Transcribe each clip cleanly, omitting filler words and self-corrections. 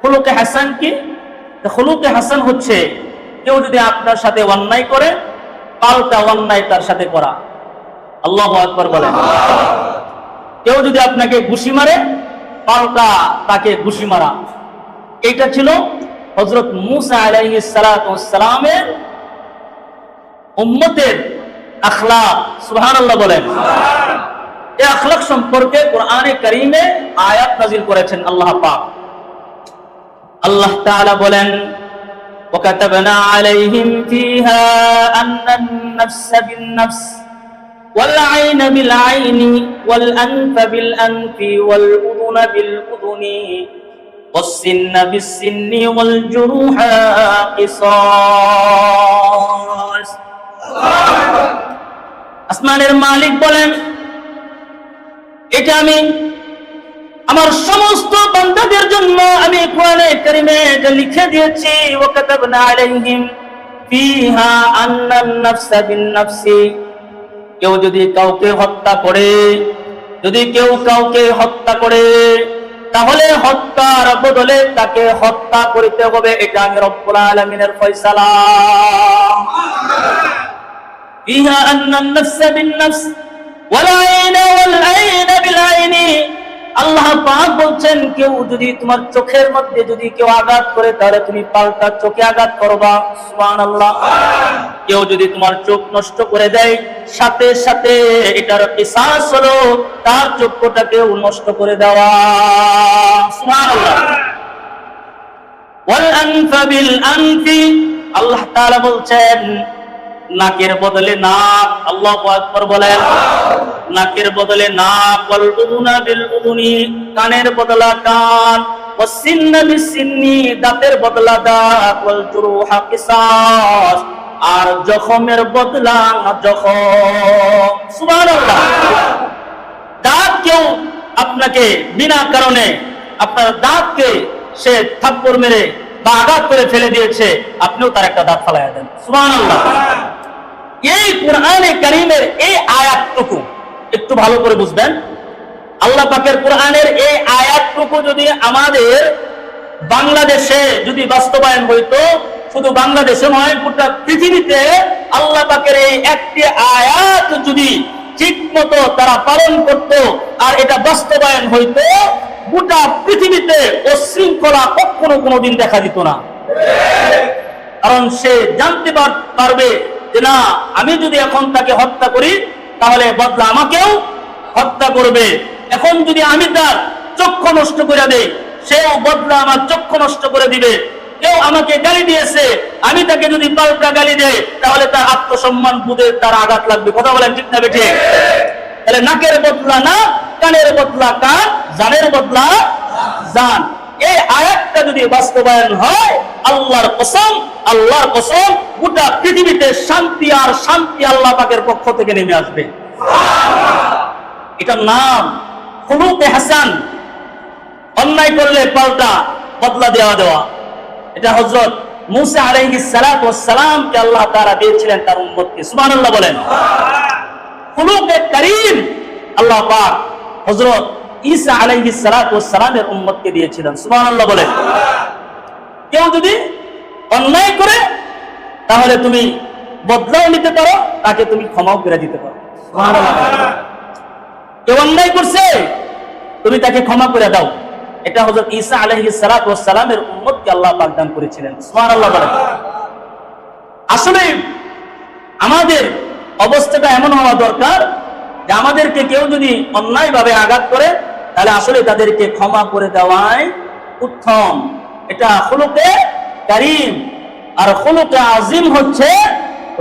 খুলুকে হাসান কি? খুলুকে হাসান হচ্ছে কেউ যদি আপনার সাথে অন্যায় করে পাল্টা অন্যায় তার সাথে করা। আল্লাহু আকবার বলেন। কেউ যদি আপনাকে ঘুষি মারে পাল্টা তাকে ঘুষি মারা। এটা ছিল হযরত মূসা আলাইহিস সালাতু ওয়াস সালামের উম্মতের আখলাক। সুবহানাল্লাহ বলেন। এই আখলাক সম্পর্কে কোরআনে কারীমে আয়াত নাযিল করেছেন আল্লাহ পাক। আল্লাহ তাআলা বলেন, وَكَتَبْنَا عَلَيْهِمْ فِيهَا أَنَّ النَّفْسَ بِالنَّفْسِ وَالْعَيْنَ بِالْعَيْنِ وَالْأَنفَ بِالْأَنفِ وَالْأُذُنَ بِالْأُذُنِ وَالسِّنَّ بِالسِّنِّ وَالْجُرُوحَ قِصَاص। আসমানের মালিক বলেন, এটা আমি আমার সমস্ত বান্দাদের জন্য আমি কোরআনে কারীমে এটা লিখে দিয়েছি। ওয়াকাতাবনা আলাইহিম ফিহা আন্নান নাফসা বিন নাফসি। কেউ যদি কাউকে হত্যা করে, যদি কেউ কাউকে হত্যা করে, তাহলে হত্যার বদলে তাকে হত্যা করিতে হবে। এটা আমি রব্বুল আলামিনের ফয়সালা। ফিহা আন্নান নাফসা বিন নাফস ওয়াল আইনা ওয়াল আইনা বিল আইনি। আল্লাহ পাক বলছেন, কেউ যদি তোমার চোখের মধ্যে যদি কেউ আঘাত করে তাহলে তুমি পাল্টা চোখে আঘাত করবা। সুবহানাল্লাহ। কেউ যদি তোমার চোখ নষ্ট করে দেয় সাথে সাথে এটার কিসাস হলো তার চক্ষুটাকেও নষ্ট করে দেওয়া। সুবহানাল্লাহ। ওয়াল আনফা বিল আনফি। আল্লাহ তাআলা বলছেন, নাকের বদলে নাক। আল্লাহু আকবার বলেন। নাকের বদলে নাক। ওয়াল উযুনা বিল উযুনি। কানের বদলা কান। ওয়াস সিন্না বিস সিন্নি। দাঁতের বদলা দাঁত। ওয়াল জুরুহা কিসাস। আর জখমের বদলা জখম। সুবহানাল্লাহ। দাঁত কেউ আপনাকে বিনা কারণে আপনার দাঁতকে সে থাপ্পড় মেরে বা আঘাত করে ফেলে দিয়েছে, আপনিও তার একটা দাঁত ফালাইয়া দেন। সুবহানাল্লাহ। এই কোরআনে কারীমের এই আয়াতটুকু একটু ভালো করে বুঝবেন। আল্লাহ পাকের কোরআনের এই আয়াতটুকু যদি আমাদের বাংলাদেশে যদি বাস্তবায়ন হইতো, শুধু বাংলাদেশে নয় গোটা পৃথিবীতে আল্লাহ পাকের এই একটি আয়াত যদি ঠিক মতো তারা পালন করত আর এটা বাস্তবায়ন হইতো, গোটা পৃথিবীতে উশৃঙ্খলা কখনো কোনোদিন দেখা দিত না। কারণ সে জানতে পারবে যে না, আমি যদি এখন তাকে হত্যা করি তাহলে বদলা আমাকেও হত্যা করবে। এখন যদি আমি তার চক্ষু নষ্ট করে দেই, সেও বদলা আমার চক্ষু নষ্ট করে দিবে। কেউ আমাকে গালি দিয়েছে, আমি তাকে যদি পাল্টা গালি দেই তাহলে তার আত্মসম্মান বোধে তার আঘাত লাগবে। কথা বলেন ঠিক না বেঠিক? তাহলে নাকের বদলা না, কানের বদলা কান, জানের বদলা জান। এই আয়াতটা যদি বাস্তবায়ন হয়, আল্লাহর কসম গোটা পৃথিবীতে শান্তি আর শান্তি আল্লাহ পাকের পক্ষ থেকে নেমে আসবে। এটার নাম খুলুকে হাসান। অন্যায় করলে পাল্টা বদলা দেওয়া। এটা হযরত মূসা আলাইহিস সালাতু ওয়াস সালামকে আল্লাহ তাআলা দিয়েছিলেন তার উম্মতকে। সুবহানাল্লাহ বলেন। খুলুকে কারীম আল্লাহ পাক হযরত ঈসা আলাইহিস সালাতু ওয়াস সালামের উম্মতকে দিয়েছিলেন। সুবহানাল্লাহ বলেন। কেউ যদি অন্যায় করে তাহলে তুমি বদলাও নিতে পারো, তাকে তুমি ক্ষমাও করে দিতে পারো। সুবহানাল্লাহ। কেউ অন্যায় করছে, তুমি তাকে ক্ষমা করে দাও। এটা হযরত ঈসা আলাইহিস সালাতু ওয়াস সালামের উম্মতকে আল্লাহ পাক দান করেছিলেন। সুবহানাল্লাহ বলেন। আসলে আমাদের অবস্থাটা এমন হওয়া দরকার যে আমাদেরকে কেউ যদি অন্যায়ভাবে আঘাত করে তাহলে আসলে তাদেরকে ক্ষমা করে দেওয়াই উত্তম। এটা খুলুকে কারীম। আর খুলুকে আযীম হচ্ছে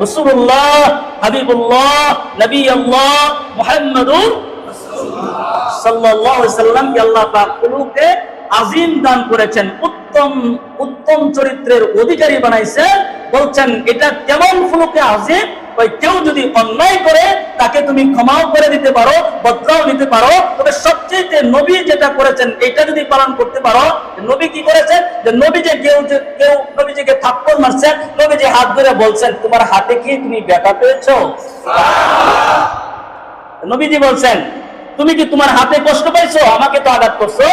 রাসূলুল্লাহ, হাবিবুল্লাহ, নবিয়ুল্লাহ মুহাম্মাদুর সাল্লাল্লাহু আলাইহি ওয়াসাল্লামকে আল্লাহ পাক খুলুকে আযীম দান করেছেন, উত্তম চরিত্রের অধিকারী বানাইছেন। বলছেন এটা কেমন খুলুকে আযীম? কেউ যদি অন্যায় করে তাকে তুমি ক্ষমাও করে দিতে পারো, বদলাও নিতে পারো। তবে সবচেয়ে নবী যেটা করেছেন এটা যদি পালন করতে পারো। নবী কি করেছেন? যে নবী যে কেউ নবীজিকে থাপ্পড় মারছেন, নবীজি হাত ধরে বলছেন, তোমার হাতে কি তুমি ব্যথা পেয়েছো? নবীজি বলছেন, তুমি কি তোমার হাতে কষ্ট পাইছো? আমাকে তো আঘাত করছো।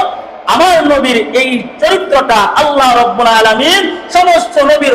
আমার নবীর এই চরিত্রটা আল্লাহ রাব্বুল আলামিন সমস্ত নবীর